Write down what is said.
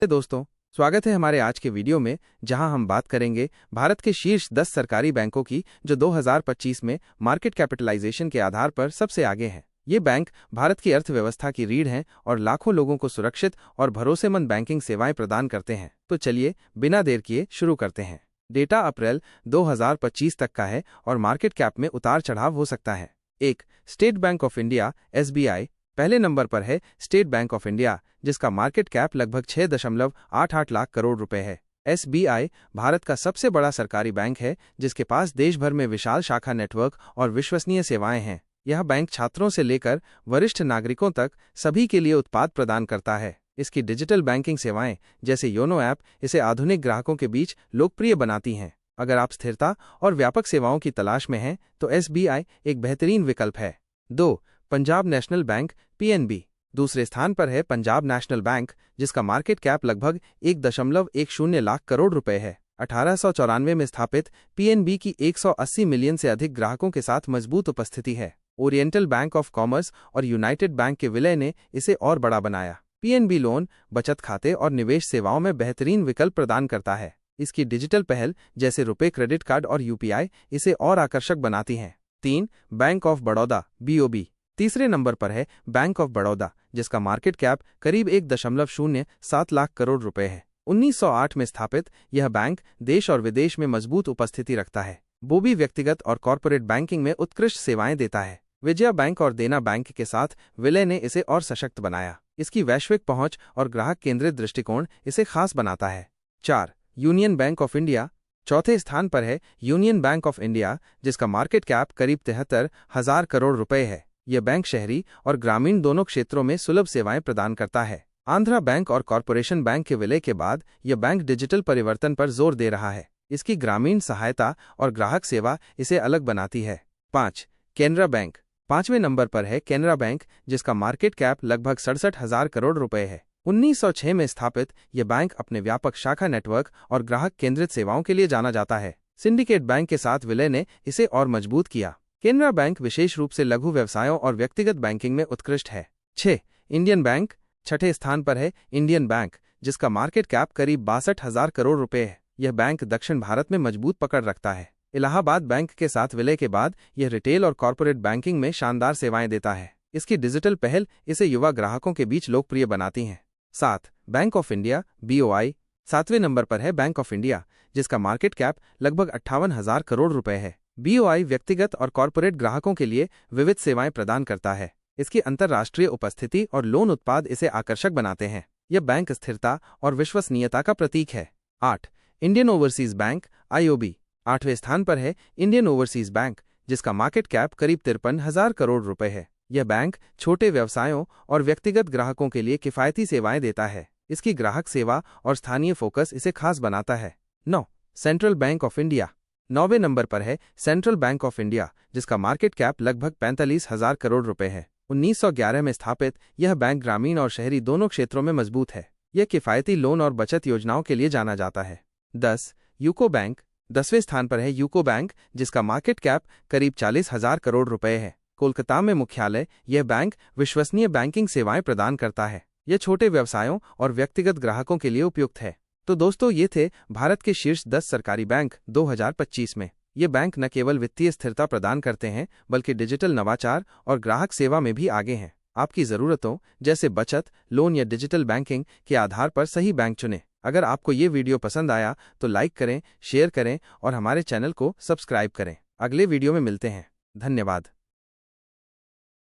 दोस्तों, स्वागत है हमारे आज के वीडियो में, जहां हम बात करेंगे भारत के शीर्ष 10 सरकारी बैंकों की जो 2025 में मार्केट कैपिटलाइजेशन के आधार पर सबसे आगे हैं। ये बैंक भारत की अर्थव्यवस्था की रीढ़ हैं और लाखों लोगों को सुरक्षित और भरोसेमंद बैंकिंग सेवाएं प्रदान करते हैं। तो चलिए बिना देर किए शुरू करते हैं। डेटा अप्रैल 2025 तक का है और मार्केट कैप में उतार चढ़ाव हो सकता है। 1. State bank of India (SBI) पहले नंबर पर है स्टेट बैंक ऑफ इंडिया, जिसका मार्केट कैप लगभग 6.88 लाख करोड़ रुपए है। SBI भारत का सबसे बड़ा सरकारी बैंक है, जिसके पास देश भर में विशाल शाखा नेटवर्क और विश्वसनीय सेवाएं हैं। यह बैंक छात्रों से लेकर वरिष्ठ नागरिकों तक सभी के लिए उत्पाद प्रदान करता है। इसकी डिजिटल बैंकिंग सेवाएं जैसे योनो ऐप इसे आधुनिक ग्राहकों के बीच लोकप्रिय बनाती हैं। अगर आप स्थिरता और व्यापक सेवाओं की तलाश में हैं, तो SBI एक बेहतरीन विकल्प है। 2. पंजाब नेशनल बैंक (PNB) दूसरे स्थान पर है पंजाब नेशनल बैंक, जिसका मार्केट कैप लगभग 1.10 लाख करोड़ रुपए है। 1894 में स्थापित PNB की 180 मिलियन से अधिक ग्राहकों के साथ मजबूत उपस्थिति है। ओरिएंटल बैंक ऑफ कॉमर्स और यूनाइटेड बैंक के विलय ने इसे और बड़ा बनाया। PNB लोन, बचत खाते और निवेश सेवाओं में बेहतरीन विकल्प प्रदान करता है। इसकी डिजिटल पहल जैसे रुपे क्रेडिट कार्ड और UPI इसे और आकर्षक बनाती हैं। 3. बैंक ऑफ बड़ौदा (BOB) तीसरे नंबर पर है बैंक ऑफ बड़ौदा, जिसका मार्केट कैप करीब 1.07 लाख करोड़ रुपए है। 1908 में स्थापित यह बैंक देश और विदेश में मजबूत उपस्थिति रखता है। BOB व्यक्तिगत और कॉर्पोरेट बैंकिंग में उत्कृष्ट सेवाएं देता है। विजया बैंक और देना बैंक के साथ विलय ने इसे और सशक्त बनाया। इसकी वैश्विक पहुंच और ग्राहक केंद्रित दृष्टिकोण इसे खास बनाता है। 4. यूनियन बैंक ऑफ इंडिया चौथे स्थान पर है यूनियन बैंक ऑफ इंडिया, जिसका मार्केट कैप करीब 73,000 करोड़ रुपए है। यह बैंक शहरी और ग्रामीण दोनों क्षेत्रों में सुलभ सेवाएं प्रदान करता है। आंध्रा बैंक और कॉर्पोरेशन बैंक के विलय के बाद यह बैंक डिजिटल परिवर्तन पर जोर दे रहा है। इसकी ग्रामीण सहायता और ग्राहक सेवा इसे अलग बनाती है। 5. केनरा बैंक पांचवें नंबर पर है केनरा बैंक, जिसका मार्केट कैप लगभग 67,000 करोड़ रुपए है। 1906 में स्थापित यह बैंक अपने व्यापक शाखा नेटवर्क और ग्राहक केंद्रित सेवाओं के लिए जाना जाता है। सिंडिकेट बैंक के साथ विलय ने इसे और मजबूत किया। केनरा बैंक विशेष रूप से लघु व्यवसायों और व्यक्तिगत बैंकिंग में उत्कृष्ट है। 6. इंडियन बैंक छठे स्थान पर है इंडियन बैंक, जिसका मार्केट कैप करीब 62,000 करोड़ रुपए है। यह बैंक दक्षिण भारत में मजबूत पकड़ रखता है। इलाहाबाद बैंक के साथ विलय के बाद यह रिटेल और कॉर्पोरेट बैंकिंग में शानदार सेवाएं देता है। इसकी डिजिटल पहल इसे युवा ग्राहकों के बीच लोकप्रिय बनाती हैं। 7. बैंक ऑफ इंडिया (BOI) सातवें नंबर पर है बैंक ऑफ इंडिया, जिसका मार्केट कैप लगभग 58,000 करोड़ रुपए है। BOI व्यक्तिगत और कॉर्पोरेट ग्राहकों के लिए विविध सेवाएं प्रदान करता है। इसकी अंतर्राष्ट्रीय उपस्थिति और लोन उत्पाद इसे आकर्षक बनाते हैं। यह बैंक स्थिरता और विश्वसनीयता का प्रतीक है। 8. इंडियन ओवरसीज बैंक (IOB) आठवें स्थान पर है इंडियन ओवरसीज बैंक, जिसका मार्केट कैप करीब 53,000 करोड़ रुपए है। यह बैंक छोटे व्यवसायों और व्यक्तिगत ग्राहकों के लिए किफायती सेवाएं देता है। इसकी ग्राहक सेवा और स्थानीय फोकस इसे खास बनाता है। 9. सेंट्रल बैंक ऑफ इंडिया 9वें नंबर पर है सेंट्रल बैंक ऑफ इंडिया, जिसका मार्केट कैप लगभग 45,000 करोड़ रुपए है। 1911 में स्थापित यह बैंक ग्रामीण और शहरी दोनों क्षेत्रों में मजबूत है। यह किफायती लोन और बचत योजनाओं के लिए जाना जाता है। 10. यूको बैंक 10वें स्थान पर है यूको बैंक, जिसका मार्केट कैप करीब 40,000 करोड़ रुपए है। कोलकाता में मुख्यालय यह बैंक विश्वसनीय बैंकिंग सेवाएं प्रदान करता है। यह छोटे व्यवसायों और व्यक्तिगत ग्राहकों के लिए उपयुक्त है। तो दोस्तों, ये थे भारत के शीर्ष 10 सरकारी बैंक 2025 में। ये बैंक न केवल वित्तीय स्थिरता प्रदान करते हैं, बल्कि डिजिटल नवाचार और ग्राहक सेवा में भी आगे हैं। आपकी ज़रूरतों जैसे बचत, लोन या डिजिटल बैंकिंग के आधार पर सही बैंक चुनें। अगर आपको ये वीडियो पसंद आया तो लाइक करें, शेयर करें और हमारे चैनल को सब्सक्राइब करें। अगले वीडियो में मिलते हैं। धन्यवाद।